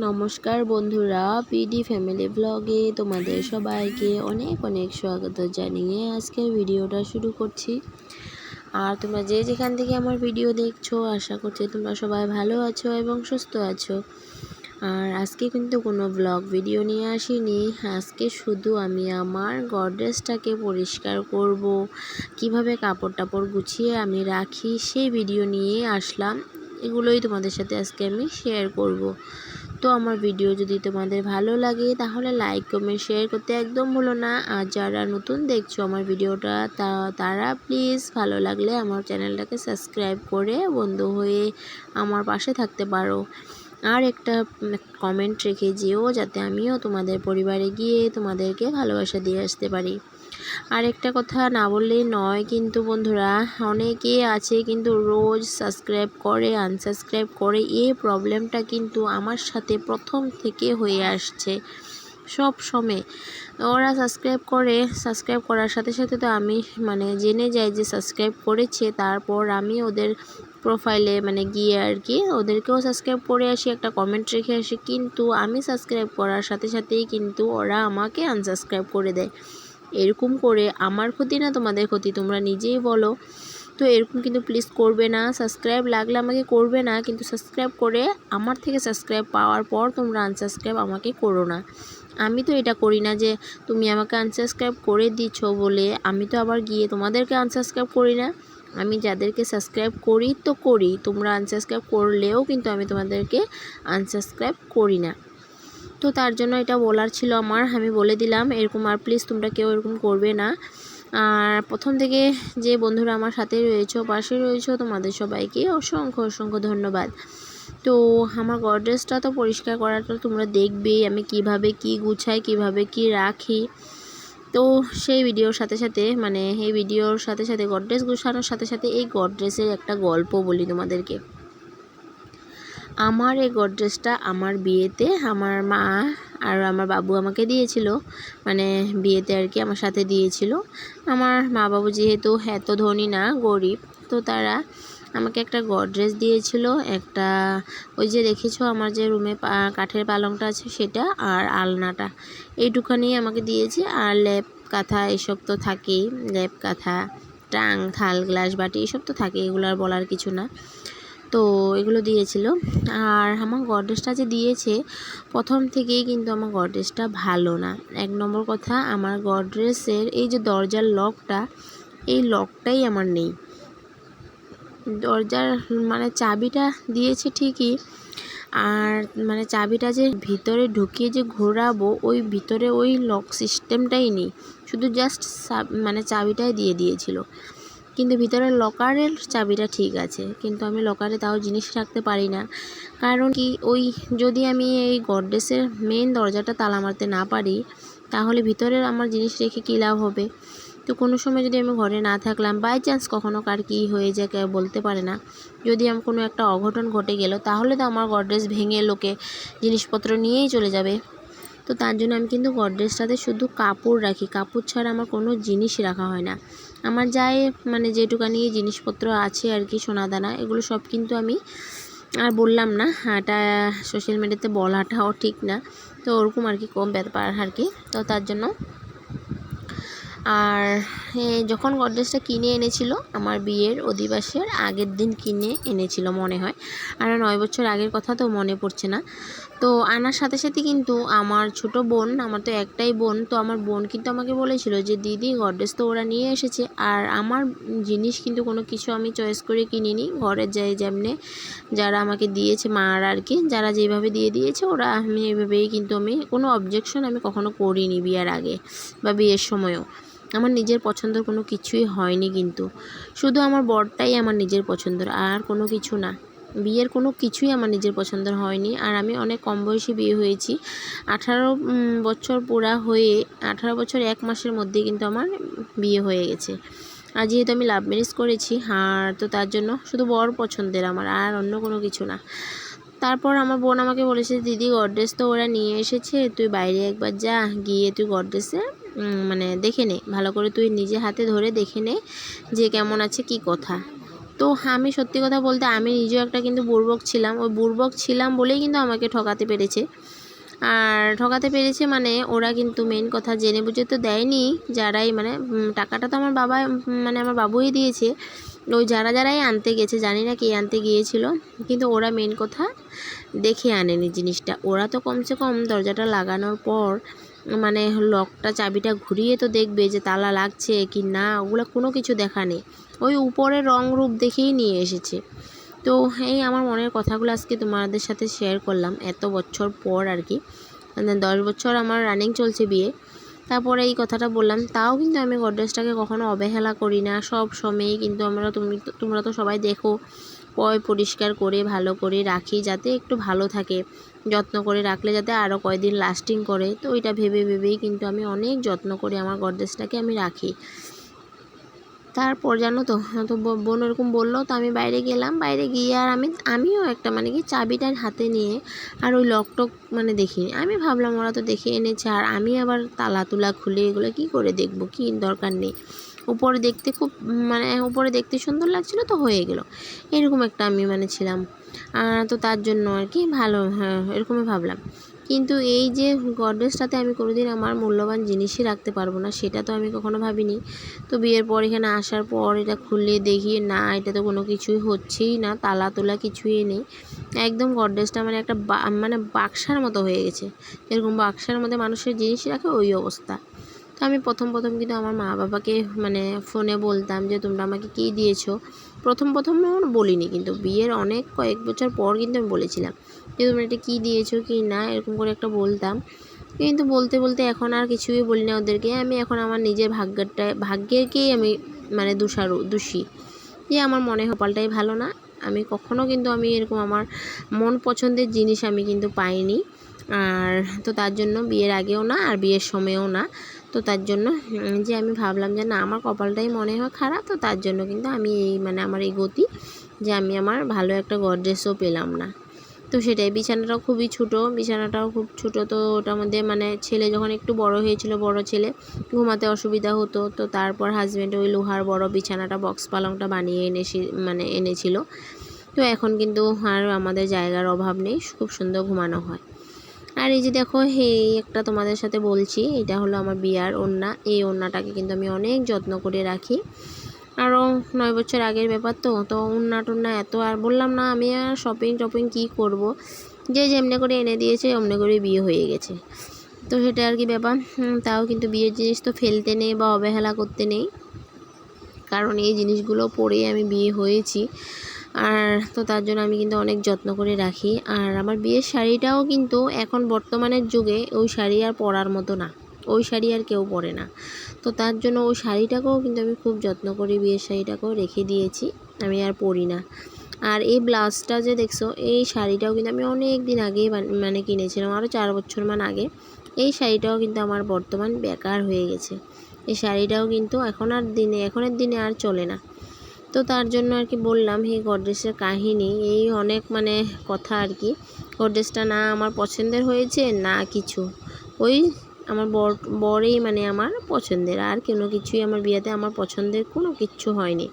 নমস্কার বন্ধুরা, PD family ব্লগে তোমাদের সবাইকে অনেক অনেক স্বাগত জানিয়ে আজকের ভিডিওটা শুরু করছি। আর তোমরা যে যেখান থেকে আমার ভিডিও দেখছো, আশা করছি তোমরা সবাই ভালো আছো এবং সুস্থ আছো। আর আজকে কিন্তু কোনো ব্লগ ভিডিও নিয়ে আসিনি। আজকে শুধু আমি আমার গডরেজটাকে পরিষ্কার করব, কিভাবে কাপড় টাপড় গুছিয়ে আমি রাখি সেই ভিডিও নিয়ে আসলাম। এগুলোই তোমাদের সাথে আজকে আমি শেয়ার করব। তো আমার ভিডিও যদি তোমাদের ভালো লাগে তাহলে লাইক কমেন্ট শেয়ার করতে একদম ভুলো না। আর যারা নতুন দেখছো আমার ভিডিওটা তারা প্লিজ ভালো লাগলে আমার চ্যানেলটাকে সাবস্ক্রাইব করে বন্ধু হয়ে আমার পাশে থাকতে পারো। আর একটা কমেন্ট রেখে যেও, যাতে আমিও তোমাদের পরিবারে গিয়ে তোমাদেরকে ভালোবাসা দিয়ে আসতে পারি। আর একটা কথা না বললেই নয় কিন্তু বন্ধুরা, অনেকে আছে কিন্তু রোজ সাবস্ক্রাইব করে আনসাবস্ক্রাইব করে। এই প্রবলেমটা কিন্তু আমার সাথে প্রথম থেকে হয়ে আসছে। সব সময় ওরা সাবস্ক্রাইব করার সাথে সাথে তো আমি জেনে যাই যে সাবস্ক্রাইব করেছে। তারপর আমি ওদের প্রোফাইলে গিয়ে আর কি ওদেরকেও সাবস্ক্রাইব করে আসি, একটা কমেন্ট রেখে আসি। কিন্তু আমি সাবস্ক্রাইব করার সাথে সাথেই কিন্তু ওরা আমাকে আনসাবস্ক্রাইব করে দেয়। এরকম করে আমার ক্ষতি না তোমাদের ক্ষতি, তোমরা নিজেই বলো। তো এরকম কিন্তু প্লিজ করবে না। সাবস্ক্রাইব লাগলে আমাকে করবে না, কিন্তু সাবস্ক্রাইব করে আমার থেকে সাবস্ক্রাইব পাওয়ার পর তোমরা আনসাবস্ক্রাইব আমাকে করো না। আমি তো এটা করি না যে তুমি আমাকে আনসাবস্ক্রাইব করে দিচ্ছ বলে আমি তো আবার গিয়ে তোমাদেরকে আনসাবস্ক্রাইব করি না। আমি যাদেরকে সাবস্ক্রাইব করি তো করি, তোমরা আনসাবস্ক্রাইব করলেও কিন্তু আমি তোমাদেরকে আনসাবস্ক্রাইব করি না। তো তার জন্য এটা বলার ছিল আমার, আমি বলে দিলাম। এরকম আর প্লিজ তোমরা কেউ এরকম করবে না। আর প্রথম থেকে যে বন্ধুরা আমার সাথে রয়েছো, পাশে রয়েছো, তোমাদের সবাইকে অসংখ্য অসংখ্য ধন্যবাদ। তো আমার গডরেজটা তো পরিষ্কার করাটা তোমরা দেখবেই, আমি কিভাবে কি গুছাই, কিভাবে কি রাখি। তো সেই ভিডিওর সাথে সাথে এই ভিডিওর সাথে সাথে গডরেজ গুছানোর সাথে সাথে এই গডরেজের একটা গল্প বলি তোমাদেরকে। আমার এই গডরেজটা আমার বিয়েতে আমার মা আর আমার বাবু আমাকে দিয়েছিল, বিয়েতে আর কি আমার সাথে দিয়েছিল। আমার মা বাবু যেহেতু এত ধনী না, গরিব, তো তারা আমাকে একটা গডরেজ দিয়েছিল। একটা ওই যে দেখেছো আমার যে রুমে কাঠের পালংটা আছে সেটা, আর আলনাটা, এইটুখানি আমাকে দিয়েছে। আর লেপ কাঁথা এসব তো থাকেই, লেপ কাঁথা, টাং, থাল, গ্লাস, বাটি এসব তো থাকে, এগুলো আর বলার কিছু না। তো এগুলো দিয়েছিল। আর আমার গডরেজটা যে দিয়েছে, প্রথম থেকেই কিন্তু আমার গডরেজটা ভালো না। এক নম্বর কথা, আমার গডরেজের এই যে দরজার লকটা, এই লকটাই আমার নেই। দরজার চাবিটা দিয়েছে ঠিকই, আর চাবিটা যে ভিতরে ঢুকিয়ে যে ঘোরাবো, ওই ভিতরে ওই লক সিস্টেমটাই নেই। শুধু জাস্ট চাবিটাই দিয়ে দিয়েছিল। কিন্তু ভিতরে লকারের চাবিটা ঠিক আছে, কিন্তু আমি লকারে তাও জিনিস রাখতে পারি না। কারণ কি, ওই যদি আমি এই গডরেজের মেন দরজাটা তালা মারতে না পারি, তাহলে ভিতরের আমার জিনিস রেখে কী লাভ হবে। তো কোনো সময় যদি আমি ঘরে না থাকলাম, বাই চান্স কখনও কার কী হয়ে যায় কেউ বলতে পারে না, যদি আমার কোনো একটা অঘটন ঘটে গেল, তাহলে তো আমার গডরেজ ভেঙে লোকে জিনিসপত্র নিয়েই চলে যাবে। তো তার জন্য আমি কিন্তু গডরেজটাতে শুধু কাপড় রাখি, কাপড় ছাড়া আমার কোনো জিনিস রাখা হয় না। আমার যাই যেটুকানি জিনিসপত্র আছে আর কি, সোনাদানা, এগুলো সব কিন্তু আমি আর বললাম না, এটা সোশ্যাল মিডিয়াতে বলাটাও ঠিক না। তো ওরকম আর কি, কম ব্যাপার আর কি। তো তার জন্য আর যখন গডরেজটা কিনে এনেছিল, আমার বিয়ের অধিবাসের আগের দিন কিনে এনেছিল মনে হয়, আর 9 বছর আগের কথা তো মনে পড়ছে না। তো আনার সাথে সাথে কিন্তু আমার ছোট বোন, আমার তো একটাই বোন, তো আমার বোন কিন্তু আমাকে বলেছিল যে দিদি গডরেজ তো ওরা নিয়ে এসেছে। আর আমার জিনিস কিন্তু কোনো কিছু আমি চয়েস করে কিনিনি, ঘরের যেমনি যারা আমাকে দিয়েছে, মার আর কি, যারা যেভাবে দিয়ে দিয়েছে ওরা, আমি এভাবেই কিন্তু আমি কোনো অবজেকশন আমি কখনো করিনি বিয়ের আগে বা বিয়ের সময়ও। আমার নিজের পছন্দের কোনো কিছুই হয়নি, কিন্তু শুধু আমার বরটাই আমার নিজের পছন্দের, আর কোনো কিছু না। বিয়ের কোনো কিছুই আমার নিজের পছন্দের হয়নি। আর আমি অনেক কম বয়সে বিয়ে হয়েছি, 18 বছর পুরা হয়ে 18 বছর 1 মাসের মধ্যে কিন্তু আমার বিয়ে হয়ে গেছে। আর যেহেতু আমি লাভ ম্যারেজ করেছি, আর তো তার জন্য শুধু বর পছন্দের আমার, আর অন্য কোনো কিছু না। তারপর আমার বোন আমাকে বলেছে, দিদি গডরেজ তো ওরা নিয়ে এসেছে, তুই বাইরে একবার যা, গিয়ে তুই গডরেজে দেখে নে ভালো করে, তুই নিজে হাতে ধরে দেখে নে যে কেমন আছে, কি কথা। তো আমি সত্যি কথা বলতে আমি নিজেও একটা কিন্তু বুড়বক ছিলাম, ওই বুড়বক ছিলাম বলেই কিন্তু আমাকে ঠকাতে পেরেছে। আর ঠকাতে পেরেছে মানে ওরা কিন্তু মেন কথা জেনে বুঝে তো দেয়নি, যারাই মানে টাকাটা তো আমার বাবা মানে আমার বাবুই দিয়েছে। ওই যারাই আনতে গেছে, জানি না কে আনতে গিয়েছিল, কিন্তু ওরা মেন কথা দেখে আনেনি জিনিসটা। ওরা তো কমসে কম দরজাটা লাগানোর পর মানে লকটা চাবিটা ঘুরিয়ে তো দেখবে যে তালা লাগছে কি না, ওগুলো কোনো কিছু দেখা নেই, ওই উপরে রং রূপ দেখেই নিয়ে এসেছে। তো এই আমার মনের কথাগুলো আজকে তোমাদের সাথে শেয়ার করলাম এত বছর পর আর কি, 10 বছর আমার রানিং চলছে বিয়ে, তারপরে এই কথাটা বললাম। তাও কিন্তু আমি গডরেজটাকে কখনো অবহেলা করি না, সব সময়ই কিন্তু তোমরা তো সবাই দেখো পরিষ্কার করে ভালো করে রাখি, যাতে একটু ভালো থাকে, যত্ন করে রাখলে যাতে আরও কয়েকদিন লাস্টিং করে। তো ওইটা ভেবেই কিন্তু আমি অনেক যত্ন করে আমার গডরেজটাকে আমি রাখি। তারপর জানো তো বোন এরকম বললো, তো আমি বাইরে গেলাম, বাইরে গিয়ে আর আমিও একটা মানে কি চাবিটার হাতে নিয়ে আর ওই লকটক মানে দেখিনি। আমি ভাবলাম ওরা তো দেখে এনেছে, আর আমি আবার তালা তুলা খুলে এগুলো কি করে দেখবো, কি দরকার নেই, উপরে দেখতে খুব মানে উপরে দেখতে সুন্দর লাগছিল তো হয়ে গেল, এরকম একটা আমি মানে ছিলাম। তো তার জন্য আর কি ভালো, হ্যাঁ এরকমই ভাবলাম। কিন্তু এই যে গডরেজটাতে আমি কোনোদিন আমার মূল্যবান জিনিসই রাখতে পারবো না, সেটা তো আমি কখনো ভাবিনি। তো বিয়ের পর এখানে আসার পর এটা খুলে দেখি না, এটা তো কোনো কিছুই হচ্ছেই না, তালা তোলা কিছুই নেই, একদম গডরেজটা মানে একটা মানে বাক্সার মতো হয়ে গেছে, এরকম বাক্সার মধ্যে মানুষের জিনিস রাখে ওই অবস্থা। তো আমি প্রথম কিন্তু আমার মা বাবাকে মানে ফোনে বলতাম যে তোমরা আমাকে কী দিয়েছো। প্রথম বলিনি, কিন্তু বিয়ের কয়েক বছর পর কিন্তু আমি বলেছিলাম যে তোমরা এটা কী দিয়েছো কি না, এরকম করে একটা বলতাম। কিন্তু বলতে এখন আর কিছুই বলি না ওদেরকে। আমি এখন আমার নিজের ভাগ্যেরকেই আমি মানে দোষী, যে আমার মনে কপালটাই ভালো না। আমি কখনো কিন্তু আমি এরকম আমার মন পছন্দের জিনিস আমি কিন্তু পাইনি। আর তো তার জন্য বিয়ের আগেও না আর বিয়ের সময়েও না। তো তার জন্য যে আমি ভাবলাম যে না আমার কপালটাই মনে হয় খারাপ, তো তার জন্য কিন্তু আমি এই মানে আমার এই গতি যে আমি আমার ভালো একটা গডরেজও পেলাম না। তো সেটাই, বিছানাটাও খুব ছোটো, তো ওটার মধ্যে মানে ছেলে যখন একটু বড় হয়েছিল, বড় ছেলে ঘুমাতে অসুবিধা হতো, তো তারপর হাজব্যান্ড ওই লোহার বড় বিছানাটা বক্স পালংটা বানিয়ে এনেছিল। তো এখন কিন্তু আর আমাদের জায়গার অভাব নেই, খুব সুন্দর ঘুমানো হয়। আর এই যে দেখো এই একটা তোমাদের সাথে বলছি, এটা হলো আমার বিয়ার ওড়না। এই ওড়নাটাকে কিন্তু আমি অনেক যত্ন করে রাখি, আরও 9 বছর আগের ব্যাপার, তো ওড়না টোড়না এত, আর বললাম না আমি আর শপিং কী করব, যে যেমনি করে এনে দিয়েছে অমনি করে বিয়ে হয়ে গেছে। তো সেটা আর কি ব্যাপার। তাও কিন্তু বিয়ের জিনিস তো ফেলতে নেই বা অবহেলা করতে নেই, কারণ এই জিনিসগুলো পরেই আমি বিয়ে হয়েছি। আর তো তার জন্য আমি কিন্তু অনেক যত্ন করে রাখি। আর আমার বিয়ের শাড়িটাও কিন্তু এখন বর্তমানের যুগে ওই শাড়ি আর পরার মতো না, ওই শাড়ি আর কেউ পরে না। তো তার জন্য ওই শাড়িটাকেও কিন্তু আমি খুব যত্ন করি, বিয়ের শাড়িটাকেও রেখে দিয়েছি, আমি আর পরি না। আর এই ব্লাউজটা যে দেখছো, এই শাড়িটাও কিন্তু আমি অনেক দিন আগেই মানে কিনেছিলাম, আরও 4 বছর আগে। এই শাড়িটাও কিন্তু আমার বর্তমান বেকার হয়ে গেছে, এই শাড়িটাও কিন্তু এখনের দিনে আর চলে না। তো তার জন্য আর কি বললাম এই গডরেজের কাহিনী, এই অনেক মানে কথা আর কি। গডরেজটা না আমার পছন্দের হয়েছে না কিছু, ওই আমার বরেই মানে আমার পছন্দের, আর কোনো কিছুই আমার বিয়েতে আমার পছন্দের কোনো কিচ্ছু হয়নি।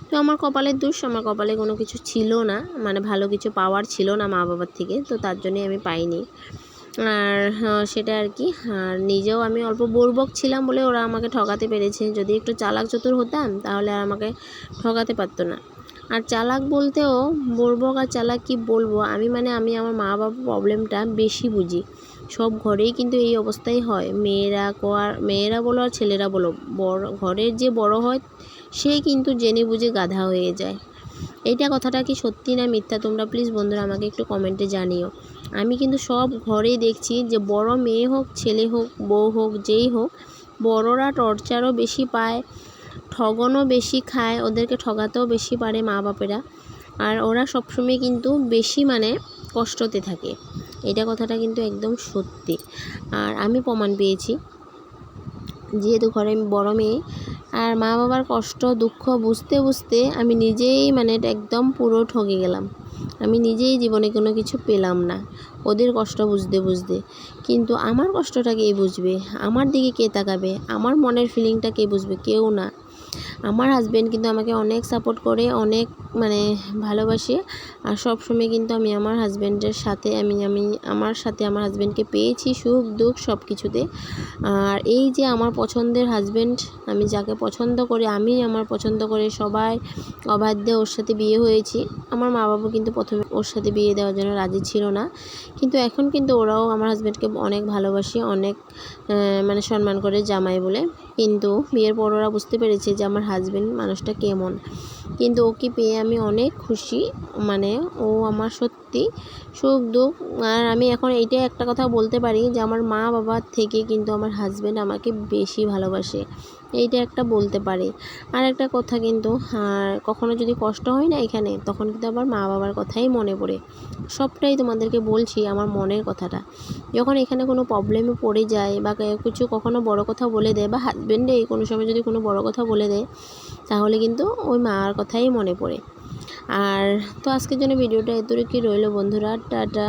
তো আমার কপালের দোষ, আমার কপালে কোনো কিছু ছিল না, মানে ভালো কিছু পাওয়ার ছিল না মা বাবার থেকে, তো তার জন্যই আমি পাইনি। আর সেটা আর কি। আর নিজেও আমি অল্প বুড়বক ছিলাম বলে ওরা আমাকে ঠকাতে পেরেছে, যদি একটু চালাক চতুর হতাম তাহলে আর আমাকে ঠকাতে পারতো না। আর চালাক বলতেও বুড়বক আর চালাক কি বলবো, আমি আমার মা বাবার প্রবলেমটা বেশি বুঝি। সব ঘরেই কিন্তু এই অবস্থাই হয়, মেয়েরা বলো আর ছেলেরা বলো, ঘরের যে বড় হয় সে কিন্তু জেনে বুঝে গাধা হয়ে যায়। এইটা কথাটা কি সত্যি না মিথ্যা, তোমরা প্লিজ বন্ধুরা আমাকে একটু কমেন্টে জানিও। আমি কিন্তু সব ঘরেই দেখছি যে বড় মেয়ে হোক ছেলে হোক বউ হোক যেই হোক, বড়রা টর্চারও বেশি পায়, ঠগনও বেশি খায়, ওদেরকে ঠগাতেও বেশি পারে মা বাপেরা, আর ওরা সবসময় কিন্তু বেশি মানে কষ্টতে থাকে। এটা কথাটা কিন্তু একদম সত্যি, আর আমি প্রমাণ পেয়েছি, যেহেতু ঘরে আমি বড় মেয়ে। আর মা বাবার কষ্ট দুঃখ বুঝতে আমি নিজেই মানে একদম পুরো ঠকে গেলাম, আমি নিজেই জীবনে কোনো কিছু পেলাম না ওদের কষ্ট বুঝতে। কিন্তু আমার কষ্টটা কে বুঝবে, আমার দিকে কে তাকাবে, আমার মনের ফিলিংটা কে বুঝবে, কেউ না। আমার হাজব্যান্ড কিন্তু আমাকে অনেক সাপোর্ট করে, অনেক মানে ভালোবাসে। আর সব সময় কিন্তু আমি আমার হাজব্যান্ডের সাথে আমার সাথে আমার হাজব্যান্ডকে পেয়েছি সুখ দুঃখ সব কিছুতে। আর এই যে আমার পছন্দের হাজব্যান্ড, আমি যাকে পছন্দ করি, আমি আমার পছন্দ করে সবাই অবাধ্যে ওর সাথে বিয়ে হয়েছি। আমার মা বাবা কিন্তু প্রথমে ওর সাথে বিয়ে দেওয়ার জন্য রাজি ছিল না, কিন্তু এখন কিন্তু ওরাও আমার হাজব্যান্ডকে অনেক ভালোবাসে, অনেক মানে সম্মান করে জামাই বলে। কিন্তু বিয়ের পর ওরা বুঝতে পেরেছে যে আমার হাজব্যান্ড মানুষটা কেমন। কিন্তু ওকে পেয়ে আমি অনেক খুশি, মানে ও আমার সত্যি সুখ দুঃখ। আর আমি এখন এইটাই একটা কথা বলতে পারি যে আমার মা বাবার থেকে কিন্তু আমার হাজব্যান্ড আমাকে বেশি ভালোবাসে, এইটা একটা বলতে পারি। আর একটা কথা কিন্তু, আর কখনো যদি কষ্ট হয় না এখানে, তখন কিন্তু আবার মা বাবার কথাই মনে পড়ে। সবটাই তোমাদেরকে বলছি আমার মনের কথাটা। যখন এখানে কোনো প্রবলেমে পড়ে যায় বা কিছু কখনো বড় কথা বলে দেয়, বা হাজব্যান্ডে কোনো সময় যদি কোনো বড় কথা বলে দেয়, তাহলে কিন্তু ওই মার কথাই মনে পড়ে। আর তো আজকের জন্য ভিডিওটা এতটুকুই রইল বন্ধুরা, টাটা।